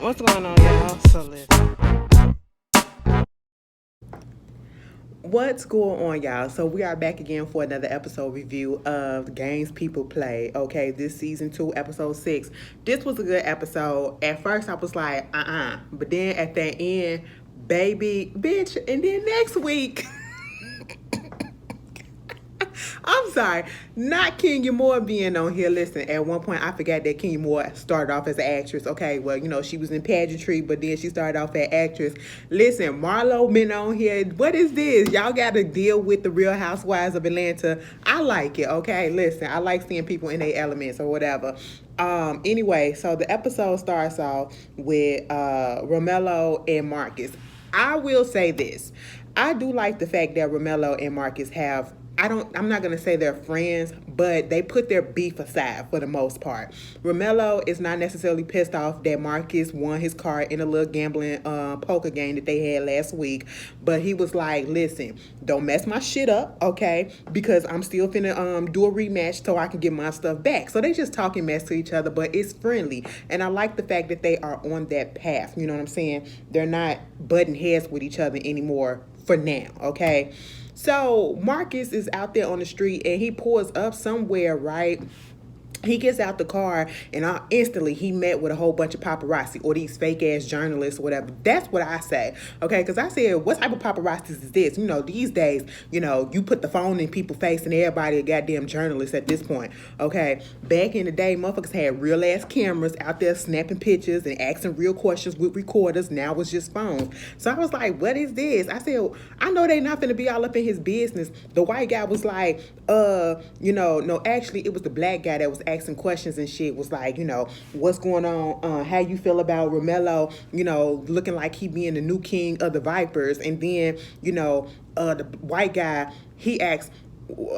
What's going on, y'all? So listen. What's going on, y'all? So we are back again for another episode review of Games People Play. Okay, this season 2, episode 6. This was a good episode. At first, I was like, but then at the end, baby, bitch, and then next week. I'm sorry, not Kenya Moore being on here. Listen, at one point I forgot that Kenya Moore started off as an actress. Okay, well, she was in pageantry, but then she started off as actress. Listen, Marlo been on here. What is this? Y'all got to deal with the Real Housewives of Atlanta. I like it. Okay, listen, I like seeing people in their elements or whatever. Anyway, so the episode starts off with Romello and Marcus. I will say this. I do like the fact that Romello and Marcus have, I'm not going to say they're friends, but they put their beef aside for the most part. Romello is not necessarily pissed off that Marcus won his car in a little gambling poker game that they had last week, but he was like, listen, don't mess my shit up, okay, because I'm still finna do a rematch so I can get my stuff back. So they just talking mess to each other, but it's friendly, and I like the fact that they are on that path, you know what I'm saying? They're not butting heads with each other anymore for now, okay? So Marcus is out there on the street and he pulls up somewhere, right? He gets out the car and instantly he met with a whole bunch of paparazzi or these fake ass journalists or whatever. That's what I say, okay? Because I said, what type of paparazzi is this? These days, you put the phone in people's face and everybody a goddamn journalist at this point, okay? Back in the day, motherfuckers had real ass cameras out there snapping pictures and asking real questions with recorders. Now it's just phones. So I was like, what is this? I said, I know they not finna be all up in his business. The white guy was like, no, actually it was the black guy that was asking questions and shit, was like, what's going on, how you feel about Romello, looking like he being the new king of the Vipers. And then, the white guy, he asked,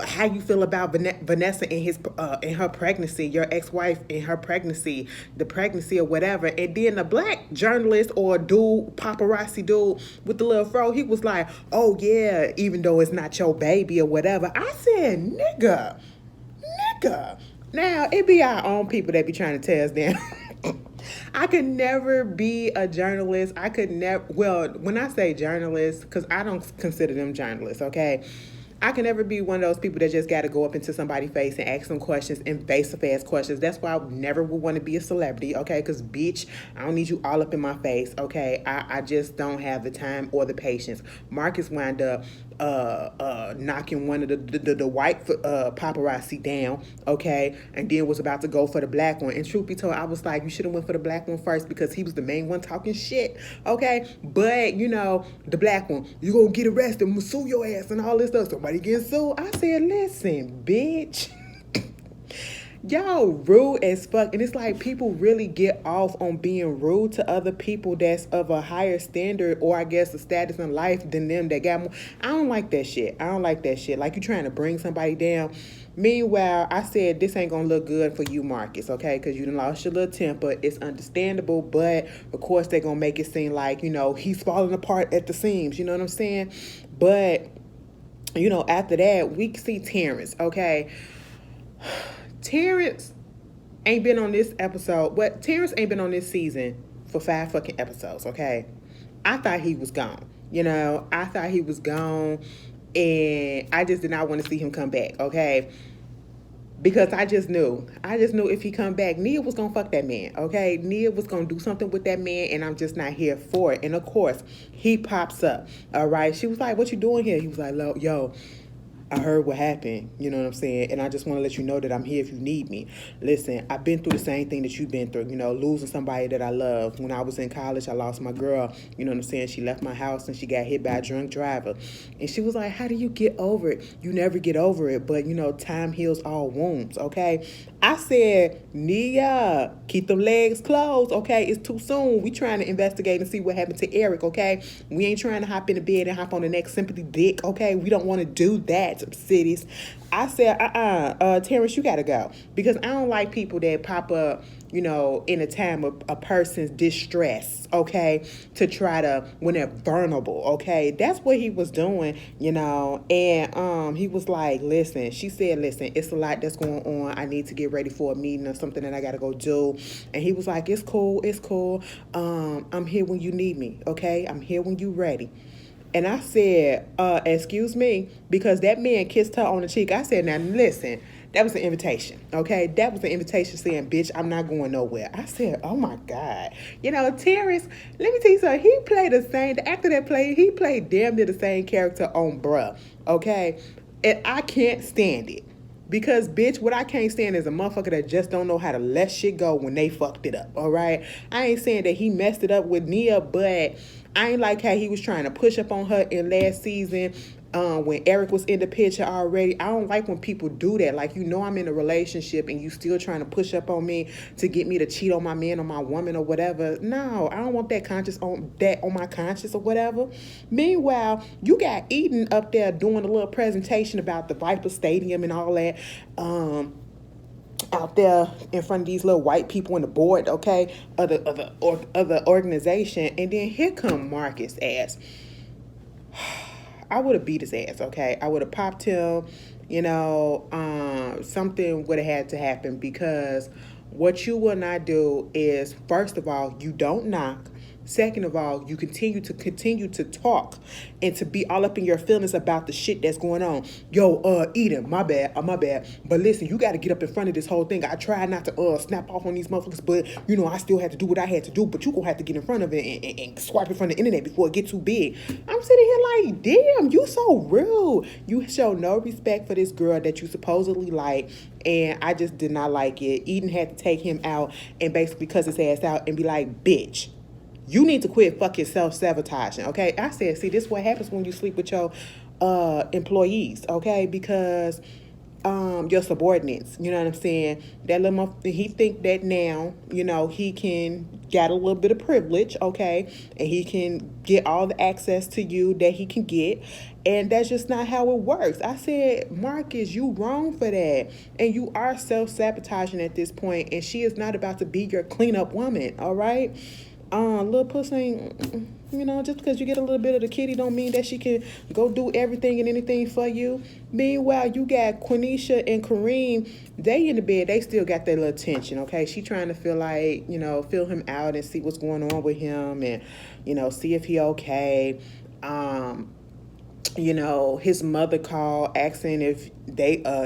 how you feel about Vanessa in her pregnancy, your ex-wife in her pregnancy, the pregnancy or whatever. And then the black journalist or dude, paparazzi dude with the little fro, he was like, oh yeah, even though it's not your baby or whatever. I said, nigga. Now, it be our own people that be trying to tear us down. I could never be a journalist. I could never, well, when I say journalist, because I don't consider them journalists, okay? I can never be one of those people that just got to go up into somebody's face and ask them questions, invasive ass questions. That's why I never would want to be a celebrity, okay? Because, bitch, I don't need you all up in my face, okay? I just don't have the time or the patience. Marcus wound up knocking one of the white paparazzi down, okay? And then was about to go for the black one. And truth be told, I was like, you should have went for the black one first because he was the main one talking shit, okay? But, the black one, you gonna get arrested, I'm gonna sue your ass and all this stuff. Somebody getting sued. I said, listen, bitch. Y'all rude as fuck. And it's like people really get off on being rude to other people that's of a higher standard or I guess a status in life than them that got more. I don't like that shit. Like you trying to bring somebody down. Meanwhile, I said this ain't gonna look good for you, Marcus, okay? Because you done lost your little temper. It's understandable, but of course they're gonna make it seem like, he's falling apart at the seams. You know what I'm saying? But, after that, we see Terrence, okay? Terrence ain't been on this episode, but Terrence ain't been on this season for 5 fucking episodes, okay? I thought he was gone. I thought he was gone, and I just did not want to see him come back, okay? Because I just knew if he come back, Nia was gonna fuck that man, okay? Nia was gonna do something with that man, and I'm just not here for it. And of course, he pops up, all right? She was like, what you doing here? He was like, yo, I heard what happened, you know what I'm saying? And I just want to let you know that I'm here if you need me. Listen, I've been through the same thing that you've been through, losing somebody that I love. When I was in college, I lost my girl, you know what I'm saying? She left my house and she got hit by a drunk driver. And she was like, how do you get over it? You never get over it, but, time heals all wounds, okay? I said, Nia, keep them legs closed, okay? It's too soon. We trying to investigate and see what happened to Eric, okay? We ain't trying to hop in the bed and hop on the next sympathy dick, okay? We don't want to do that, cities. I said, Terrence, you gotta go. Because I don't like people that pop up in a time of a person's distress, okay, to try to, when they're vulnerable, okay. That's what he was doing, and he was like, listen, she said, listen, it's a lot that's going on. I need to get ready for a meeting or something that I got to go do. And he was like, it's cool. I'm here when you need me, okay? I'm here when you ready. And I said, excuse me, because that man kissed her on the cheek. I said, now listen, that was an invitation, okay? That was an invitation saying, bitch, I'm not going nowhere. I said, oh my God. Terrence, let me tell you something. He played the actor that played, he played damn near the same character on Bruh, okay? And I can't stand it. Because, bitch, what I can't stand is a motherfucker that just don't know how to let shit go when they fucked it up, all right? I ain't saying that he messed it up with Nia, but I ain't like how he was trying to push up on her in last season when Eric was in the picture already. I don't like when people do that. Like, I'm in a relationship and you still trying to push up on me to get me to cheat on my man or my woman or whatever. No, I don't want that on my conscience or whatever. Meanwhile, you got Eden up there doing a little presentation about the Viper Stadium and all that. Out there in front of these little white people on the board, okay, of the organization, and then here come Marcus ass. I would have beat his ass, okay? I would have popped him, something would have had to happen, because what you will not do is, first of all, you don't knock. Second of all, you continue to talk and to be all up in your feelings about the shit that's going on. Yo, Eden, my bad. But listen, you got to get up in front of this whole thing. I tried not to snap off on these motherfuckers, but I still had to do what I had to do. But you gonna have to get in front of it and swipe in front of the internet before it get too big. I'm sitting here like, damn, you so rude. You show no respect for this girl that you supposedly like. And I just did not like it. Eden had to take him out and basically cuss his ass out and be like, bitch, you need to quit fucking self-sabotaging, okay? I said, see, this is what happens when you sleep with your employees, okay? Because your subordinates, you know what I'm saying? That little he think that now, he can get a little bit of privilege, okay? And he can get all the access to you that he can get. And that's just not how it works. I said, Marcus, you wrong for that. And you are self-sabotaging at this point. And she is not about to be your cleanup woman, all right? Little pussy, just because you get a little bit of the kitty don't mean that she can go do everything and anything for you. Meanwhile, you got Quenisha and Kareem, they in the bed, they still got their little tension, okay? She trying to feel him out and see what's going on with him and, see if he okay. His mother called asking if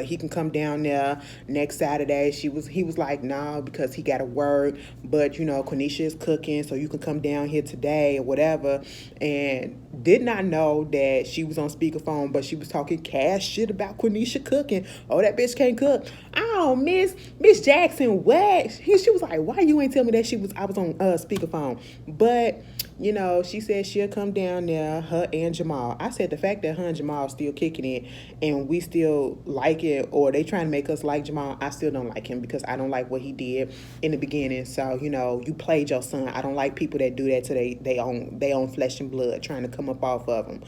he can come down there next Saturday. He was like, nah, because he got to work, but Quenisha is cooking, so you can come down here today or whatever. And did not know that she was on speakerphone, but she was talking cash shit about Quenisha cooking. Oh, that bitch can't cook. Oh, Miss Jackson, what? She was like, why you ain't tell me that I was on speakerphone? But she said she'll come down there, her and Jamal. I said the fact that her and Jamal still kicking it and we still like it, or they trying to make us like Jamal, I still don't like him because I don't like what he did in the beginning. So, you played your son. I don't like people that do that to they own flesh and blood, trying to come up off of them,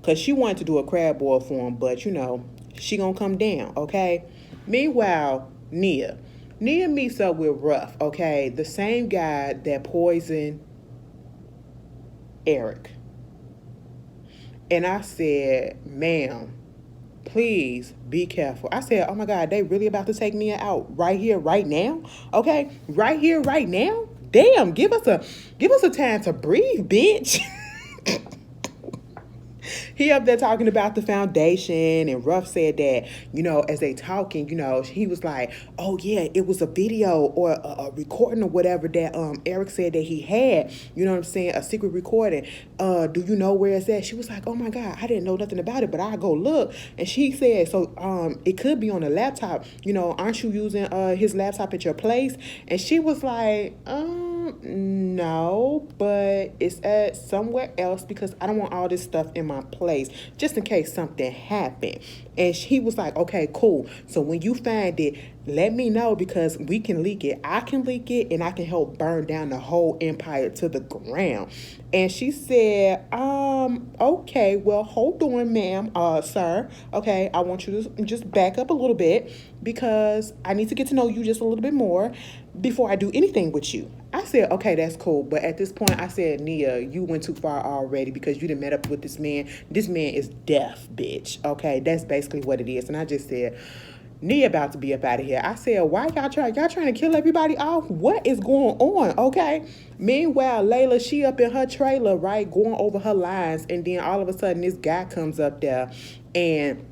because she wanted to do a crab boil for him, but, she gonna come down, okay? Meanwhile, Nia meets up with Ruff, okay? The same guy that poisoned Eric. And I said, ma'am, please be careful. I said, oh my God, they really about to take Nia out right here, right now? Okay? Right here, right now? Damn, give us a time to breathe, bitch. He up there talking about the foundation, and Ruff said that, as they talking, he was like, oh yeah, it was a video or a recording or whatever that Eric said that he had, you know what I'm saying, a secret recording. Do you know where it's at? She was like, oh my God, I didn't know nothing about it, but I'll go look. And she said, so it could be on a laptop, aren't you using his laptop at your place? And she was like, No, but it's at somewhere else because I don't want all this stuff in my place just in case something happened. And he was like, okay, cool. So when you find it, let me know because we can leak it. I can leak it and I can help burn down the whole empire to the ground. And she said, okay, well, hold on, ma'am, sir. Okay, I want you to just back up a little bit because I need to get to know you just a little bit more before I do anything with you. I said, okay, that's cool. But at this point, I said, Nia, you went too far already because you done met up with this man. This man is deaf, bitch. Okay, that's basically what it is. And I just said, Nia about to be up out of here. I said, why y'all trying to kill everybody off? What is going on? Okay. Meanwhile, Layla, she up in her trailer, right, going over her lines, and then all of a sudden this guy comes up there and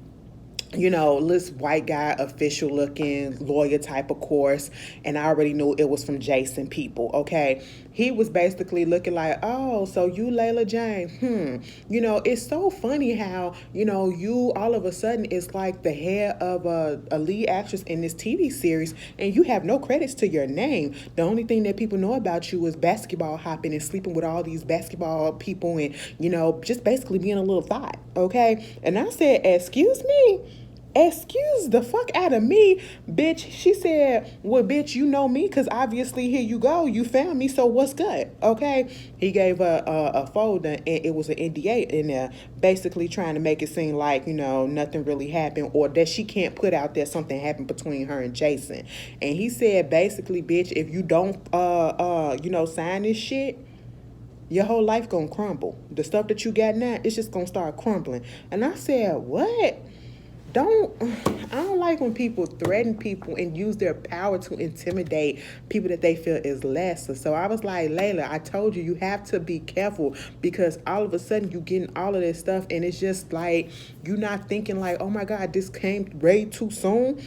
this white guy, official looking, lawyer type, of course. And I already knew it was from Jason people, okay? He was basically looking like, oh, so you Layla Jane. It's so funny how, you all of a sudden is like the head of a lead actress in this TV series and you have no credits to your name. The only thing that people know about you is basketball hopping and sleeping with all these basketball people and, just basically being a little thought, okay? And I said, excuse me? Excuse the fuck out of me, bitch. She said, well, bitch, you know me because obviously here you go. You found me, so what's good? Okay. He gave her a folder and it was an NDA in there, basically trying to make it seem like, nothing really happened or that she can't put out there something happened between her and Jason. And he said, basically, bitch, if you don't, sign this shit, your whole life gonna crumble. The stuff that you got now, it's just gonna start crumbling. And I said, what? I don't like when people threaten people and use their power to intimidate people that they feel is lesser. So I was like, Layla, I told you have to be careful because all of a sudden you getting all of this stuff and it's just like you not thinking like, oh my God, this came way too soon,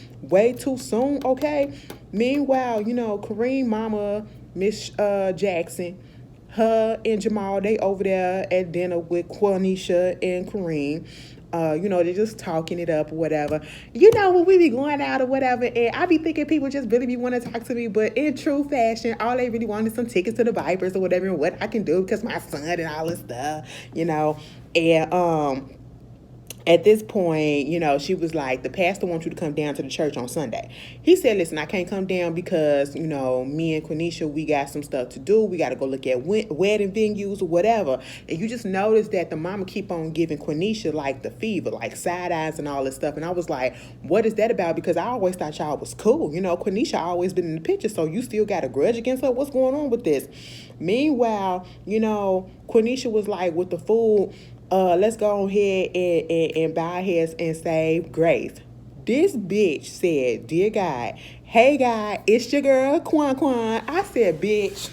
okay? Meanwhile, Kareem mama, Miss Jackson, her and Jamal, they over there at dinner with Quanisha and Kareem. They're just talking it up or whatever. When we be going out or whatever, and I be thinking people just really be wanting to talk to me, but in true fashion, all they really want is some tickets to the Vipers or whatever, and what I can do because my son and all this stuff, and at this point, she was like, the pastor wants you to come down to the church on Sunday. He said, listen, I can't come down because, me and Quenisha, we got some stuff to do. We got to go look at wedding venues or whatever. And you just notice that the mama keep on giving Quenisha like the fever, like side eyes and all this stuff. And I was like, what is that about? Because I always thought y'all was cool. Quenisha always been in the picture. So you still got a grudge against her? What's going on with this? Meanwhile, Quenisha was like with the food, let's go ahead and bow our heads and say grace. This bitch said, dear God, hey God, it's your girl, Quan. I said, bitch,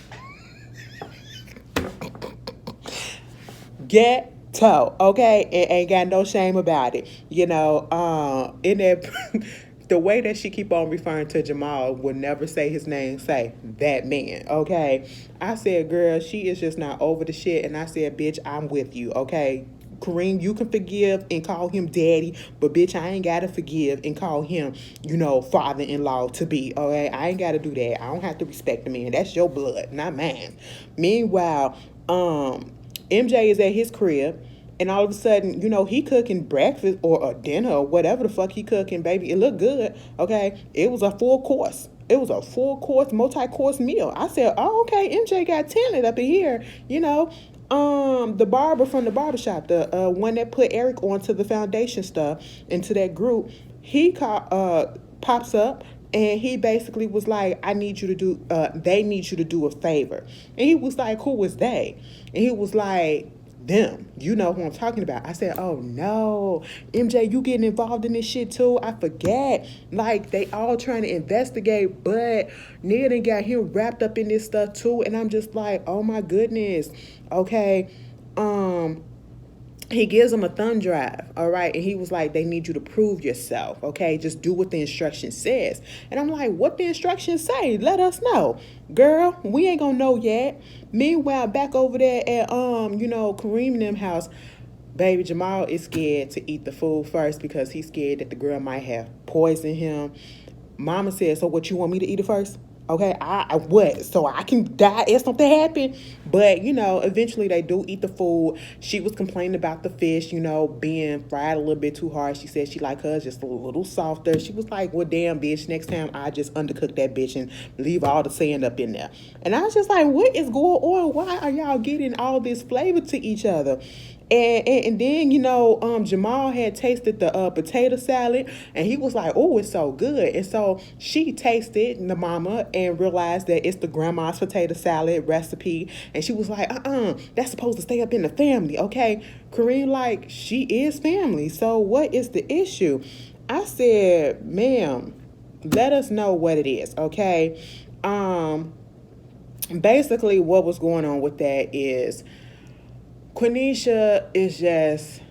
ghetto, okay? And ain't got no shame about it. In that... The way that she keep on referring to Jamal would never say his name, say that man, okay? I said, girl, she is just not over the shit. And I said, bitch, I'm with you, okay? Kareem, you can forgive and call him daddy, but bitch, I ain't gotta forgive and call him, father-in-law to be, okay? I ain't gotta do that. I don't have to respect the man. That's your blood, not mine. Meanwhile, MJ is at his crib. And all of a sudden, he cooking breakfast or a dinner or whatever the fuck he cooking, baby. It looked good, okay? It was a full course. It was a full course, multi-course meal. I said, oh, okay, MJ got talent up in here, the barber from the barbershop, the one that put Eric onto the foundation stuff, into that group, he pops up. And he basically was like, they need you to do a favor. And he was like, who was they? And he was like, them. You know who I'm talking about. I said, oh no, MJ, you getting involved in this shit too? I forget. Like, they all trying to investigate, but Nia done got him wrapped up in this stuff too. And I'm just like, oh my goodness. Okay. He gives him a thumb drive, all right? And he was like, they need you to prove yourself, okay? Just do what the instruction says. And I'm like, what the instructions say? Let us know. Girl, we ain't gonna know yet. Meanwhile, back over there at, Kareem and them house, baby Jamal is scared to eat the food first because he's scared that the girl might have poisoned him. Mama said, so what, you want me to eat it first? Okay, I what? So I can die if something happened. But eventually they do eat the food. She was complaining about the fish, being fried a little bit too hard. She said she like hers just a little softer. She was like, well, damn, bitch, next time I just undercook that bitch and leave all the sand up in there. And I was just like, what is going on? Why are y'all getting all this flavor to each other? And then Jamal had tasted the potato salad, and he was like, oh, it's so good. And so she tasted the mama and realized that it's the grandma's potato salad recipe, and she was like, that's supposed to stay up in the family. Okay, Kareem, like, she is family, so what is the issue? I said, ma'am, let us know what it is. Okay. Basically what was going on with that is Quenisha is just,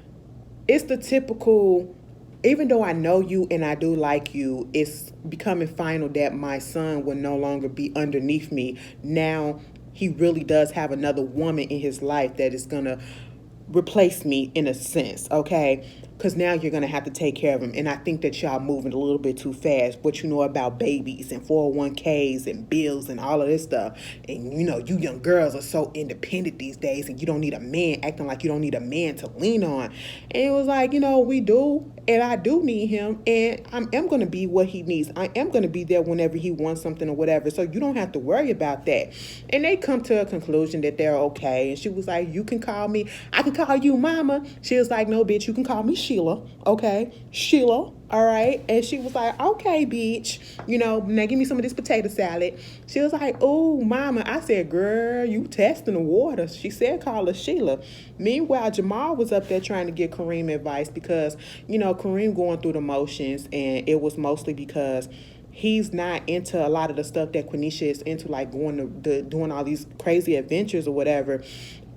it's the typical, even though I know you and I do like you, it's becoming final that my son will no longer be underneath me. Now he really does have another woman in his life that is going to replace me in a sense, okay? Because now you're going to have to take care of him. And I think that y'all moving a little bit too fast. What you know about babies and 401ks and bills and all of this stuff. And, you young girls are so independent these days, and you don't need a man, acting like you don't need a man to lean on. And it was like, we do, and I do need him, and I am going to be what he needs. I am going to be there whenever he wants something or whatever. So you don't have to worry about that. And they come to a conclusion that they're okay. And she was like, you can call me, I can call you mama. She was like, no, bitch, you can call me Sheila. Okay, Sheila. All right. And she was like, okay, bitch, now give me some of this potato salad. She was like, oh, mama. I said, girl, you testing the water. She said, call her Sheila. Meanwhile, Jamal was up there trying to get Kareem advice because, Kareem going through the motions, and it was mostly because he's not into a lot of the stuff that Quenisha is into, like going to doing all these crazy adventures or whatever,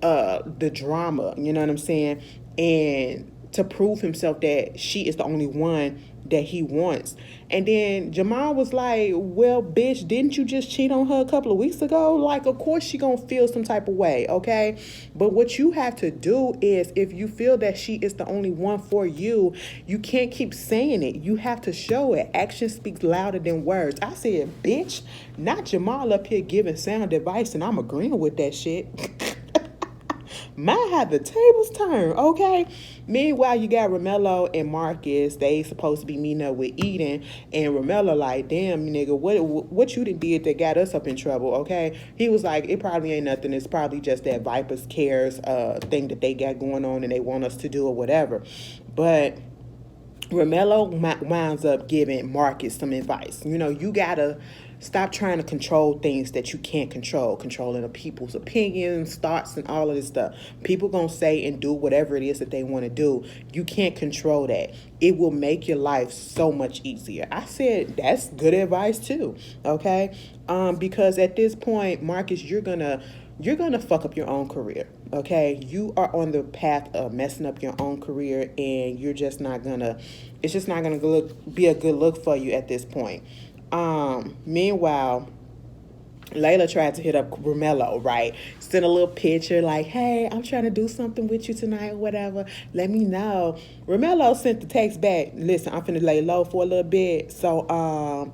the drama, you know what I'm saying? And to prove himself that she is the only one that he wants. And then Jamal was like, well, bitch, didn't you just cheat on her a couple of weeks ago? Like, of course she gonna feel some type of way, okay? But what you have to do is, if you feel that she is the only one for you, you can't keep saying it. You have to show it. Action speaks louder than words. I said, bitch, not Jamal up here giving sound advice, and I'm agreeing with that shit. Might have the tables turn, okay? Meanwhile, you got Romello and Marcus. They supposed to be meeting up with Eden, and Romello like, damn, nigga, what you did that got us up in trouble, okay? He was like, it probably ain't nothing. It's probably just that Vipers Cares thing that they got going on, and they want us to do or whatever. But Romello winds up giving Marcus some advice. You gotta stop trying to control things that you can't control. Controlling the people's opinions, thoughts, and all of this stuff. People gonna say and do whatever it is that they want to do. You can't control that. It will make your life so much easier. I said that's good advice too. Okay, because at this point, Marcus, you're gonna fuck up your own career. Okay, you are on the path of messing up your own career, and you're just not gonna. It's just not gonna be a good look for you at this point. Meanwhile, Layla tried to hit up Romello, right? Send a little picture like, hey, I'm trying to do something with you tonight or whatever. Let me know. Romello sent the text back. Listen, I'm finna lay low for a little bit. So,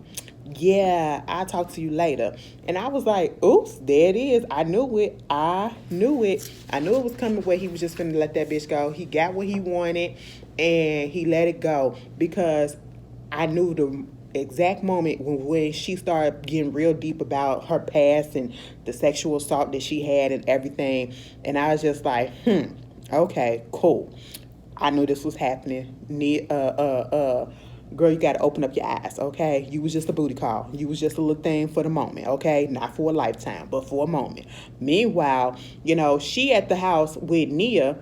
yeah, I'll talk to you later. And I was like, oops, there it is. I knew it. I knew it was coming where he was just finna let that bitch go. He got what he wanted, and he let it go because I knew the exact moment when she started getting real deep about her past and the sexual assault that she had and everything. And I was just like, okay, cool. I knew this was happening. Girl, you got to open up your eyes, okay? You was just a booty call. You was just a little thing for the moment, okay? Not for a lifetime, but for a moment. Meanwhile, she at the house with Nia,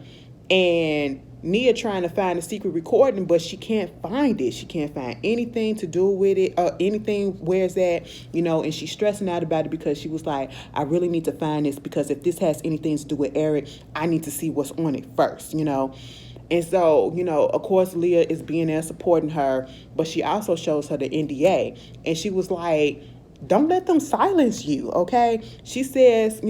and Nia trying to find a secret recording, but she can't find it. She can't find anything to do with it, or anything where it's at, and she's stressing out about it because she was like, I really need to find this, because if this has anything to do with Eric, I need to see what's on it first, And so, of course, Leah is being there supporting her, but she also shows her the NDA. And she was like, don't let them silence you, okay? She says,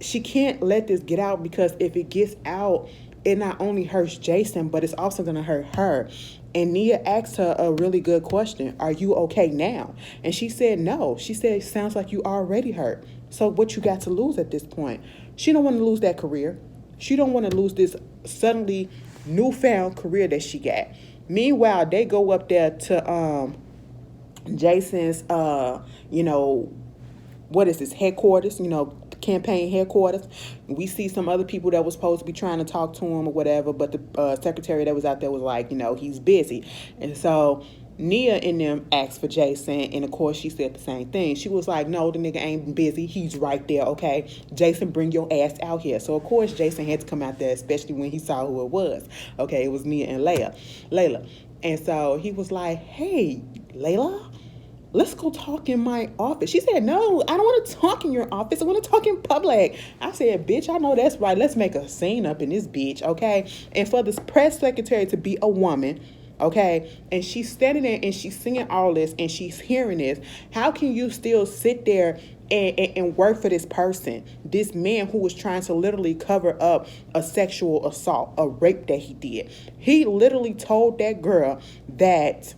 she can't let this get out, because if it gets out, it not only hurts Jason, but it's also going to hurt her. And Nia asked her a really good question. Are you okay now? And she said no. She said, sounds like you already hurt. So what you got to lose at this point? She don't want to lose that career. She don't want to lose this suddenly newfound career that she got. Meanwhile, they go up there to Jason's what is this, headquarters, campaign headquarters. We see some other people that was supposed to be trying to talk to him or whatever, but the secretary that was out there was like, he's busy. And so Nia and them asked for Jason, and of course she said the same thing. She was like, no, the nigga ain't busy. He's right there, okay? Jason, bring your ass out here. So of course Jason had to come out there, especially when he saw who it was. Okay, it was Nia and Layla. And so he was like, hey, Layla, let's go talk in my office. She said, no, I don't want to talk in your office. I want to talk in public. I said, bitch, I know that's right. Let's make a scene up in this bitch, okay? And for this press secretary to be a woman, okay, and she's standing there and she's singing all this and she's hearing this, how can you still sit there and work for this person, this man who was trying to literally cover up a sexual assault, a rape that he did? He literally told that girl that,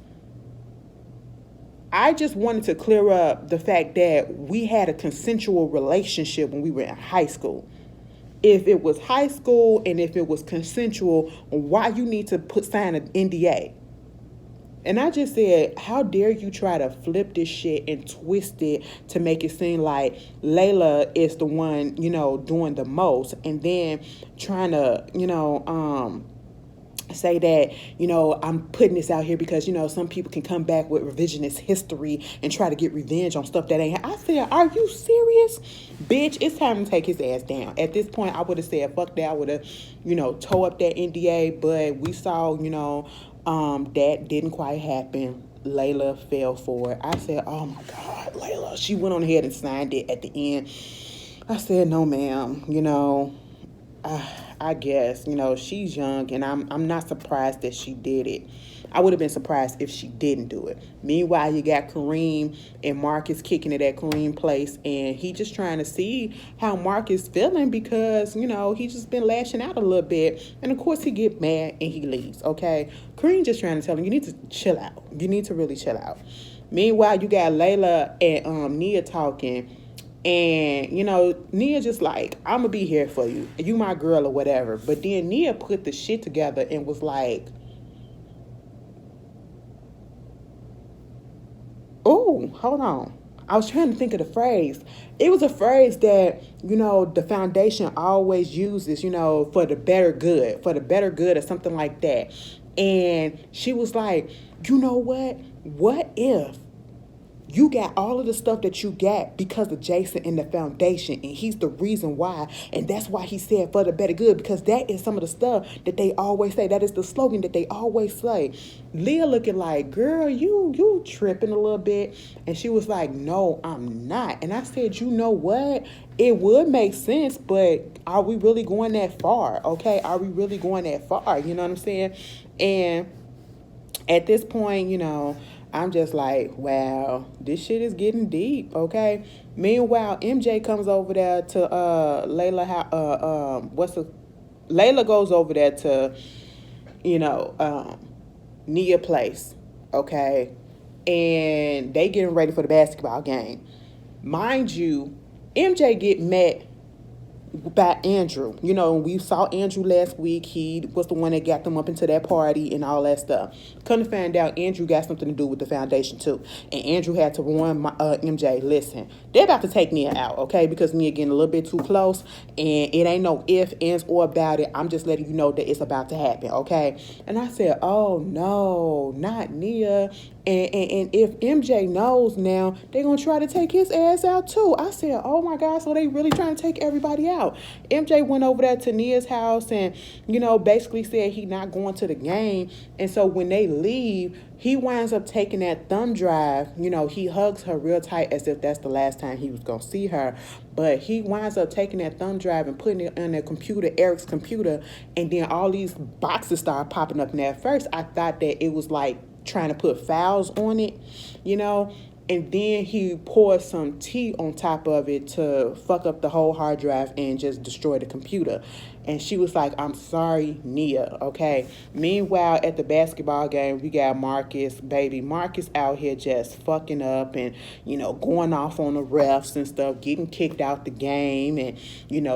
I just wanted to clear up the fact that we had a consensual relationship when we were in high school. If it was high school and if it was consensual, why you need to sign an NDA? And I just said, how dare you try to flip this shit and twist it to make it seem like Layla is the one, doing the most, and then trying to, say that, I'm putting this out here because, some people can come back with revisionist history and try to get revenge on stuff that ain't. I said, are you serious? Bitch, it's time to take his ass down. At this point, I would have said, fuck that. I would have, tore up that NDA, but we saw, that didn't quite happen. Layla fell for it. I said, oh my God, Layla. She went on ahead and signed it at the end. I said, no, ma'am, I guess, she's young, and I'm not surprised that she did it. I would have been surprised if she didn't do it. Meanwhile, you got Kareem and Marcus kicking it at Kareem's place, and he just trying to see how Mark is feeling because, he just been lashing out a little bit. And of course, he get mad and he leaves, okay? Kareem just trying to tell him, you need to chill out. You need to really chill out. Meanwhile, you got Layla and Nia talking. And, Nia just like, I'm going to be here for you. You my girl or whatever. But then Nia put the shit together and was like, oh, hold on. I was trying to think of the phrase. It was a phrase that, the foundation always uses, for the better good or something like that. And she was like, you know what? What if you got all of the stuff that you got because of Jason and the foundation, and he's the reason why, and that's why he said for the better good, because that is some of the stuff that they always say. That is the slogan that they always say. Leah looking like, girl, you tripping a little bit. And she was like, no, I'm not. And I said, you know what? It would make sense, but are we really going that far? Okay, are we really going that far? You know what I'm saying? And at this point, I'm just like, wow, this shit is getting deep, okay? Meanwhile, MJ comes over there to Layla. Layla goes over there to, Nia place, okay? And they getting ready for the basketball game. Mind you, MJ get met by Andrew. We saw Andrew last week. He was the one that got them up into that party and all that stuff. Come to find out, Andrew got something to do with the foundation too. And Andrew had to warn MJ, listen, they're about to take Nia out, okay? Because Nia getting a little bit too close, and it ain't no if, ands, or about it. I'm just letting you know that it's about to happen, okay? And I said, oh no, not Nia. And if MJ knows now, they're going to try to take his ass out too. I said, oh my God, so they really trying to take everybody out. MJ went over there to Nia's house and, basically said he not going to the game. And so when they leave, he winds up taking that thumb drive. He hugs her real tight as if that's the last time he was going to see her. But he winds up taking that thumb drive and putting it on their computer, Eric's computer. And then all these boxes start popping up. And at first, I thought that it was like trying to put files on it, And then he poured some tea on top of it to fuck up the whole hard drive and just destroy the computer. And she was like, I'm sorry, Nia, okay? Meanwhile, at the basketball game, we got Marcus, baby. Marcus out here just fucking up and, going off on the refs and stuff, getting kicked out the game. And,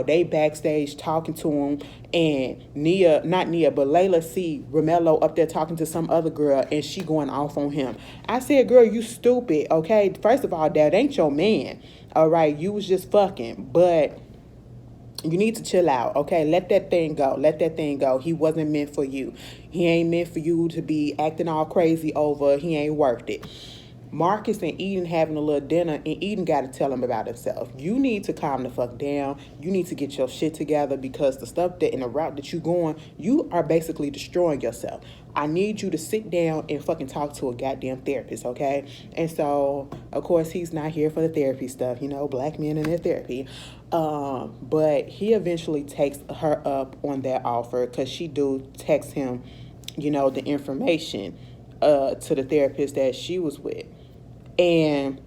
they backstage talking to him. And not Nia, but Layla see Romello up there talking to some other girl and she going off on him. I said, girl, you stupid, okay? First of all, that ain't your man, all right? You was just fucking, but you need to chill out, okay? Let that thing go. Let that thing go. He wasn't meant for you. He ain't meant for you to be acting all crazy over. He ain't worth it. Marcus and Eden having a little dinner, and Eden got to tell him about himself. You need to calm the fuck down. You need to get your shit together because the stuff that in the route that you going, you are basically destroying yourself. I need you to sit down and fucking talk to a goddamn therapist, okay? And so, of course, he's not here for the therapy stuff, black men and their therapy. But he eventually takes her up on that offer because she do text him, the information to the therapist that she was with. And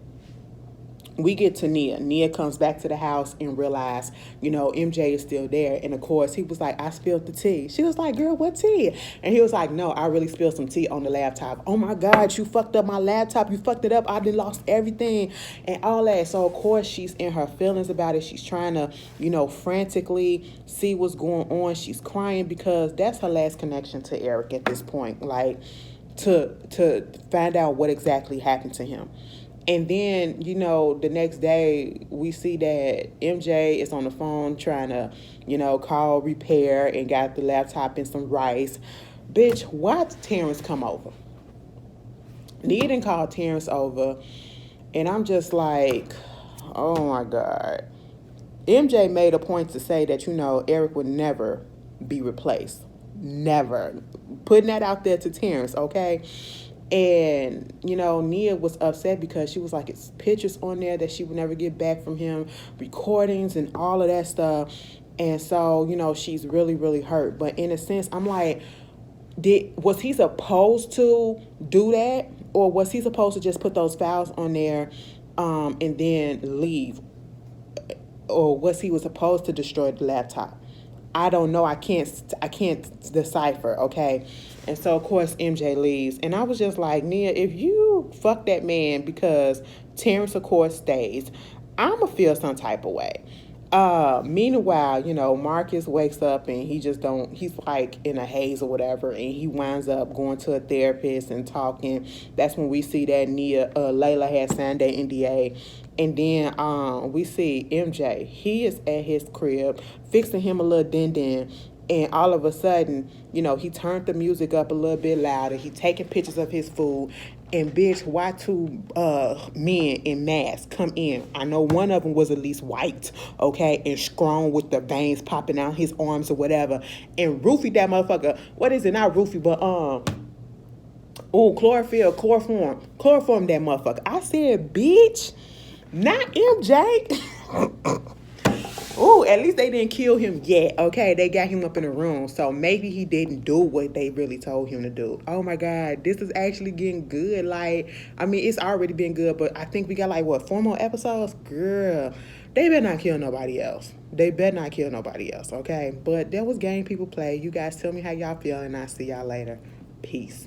we get to Nia. Nia comes back to the house and realize, MJ is still there. And of course, he was like, I spilled the tea. She was like, girl, what tea? And he was like, no, I really spilled some tea on the laptop. Oh my God, you fucked up my laptop. You fucked it up. I done lost everything and all that. So of course, she's in her feelings about it. She's trying to, frantically see what's going on. She's crying because that's her last connection to Eric at this point. Like, to find out what exactly happened to him. And then, the next day we see that MJ is on the phone trying to, call repair and got the laptop and some rice. Bitch, why did Terrence come over? Nia didn't call Terrence over. And I'm just like, oh my God. MJ made a point to say that, Eric would never be replaced. Never. Putting that out there to Terrence, okay? And, Nia was upset because she was like, it's pictures on there that she would never get back from him, recordings and all of that stuff. And so, she's really, really hurt. But in a sense, I'm like, was he supposed to do that? Or was he supposed to just put those files on there and then leave? Or was he supposed to destroy the laptop? I don't know. I can't decipher, okay? And so, of course, MJ leaves. And I was just like, Nia, if you fuck that man because Terrence, of course, stays, I'm going to feel some type of way. Meanwhile, Marcus wakes up and he's like in a haze or whatever, and he winds up going to a therapist and talking. That's when we see that Layla had signed that NDA. And then we see MJ. He is at his crib fixing him a little din-din. And all of a sudden, he turned the music up a little bit louder. He taking pictures of his food. And bitch, why two men in masks come in? I know one of them was at least white, okay, and strong with the veins popping out his arms or whatever. And roofie that motherfucker. What is it? Not roofie, but chloroform that motherfucker. I said, bitch, not MJ. Ooh, at least they didn't kill him yet, okay? They got him up in a room, so maybe he didn't do what they really told him to do. Oh, my God, this is actually getting good. It's already been good, but I think we got, 4 more episodes? Girl, they better not kill nobody else. Okay? But that was Game People Play. You guys tell me how y'all feel, and I'll see y'all later. Peace.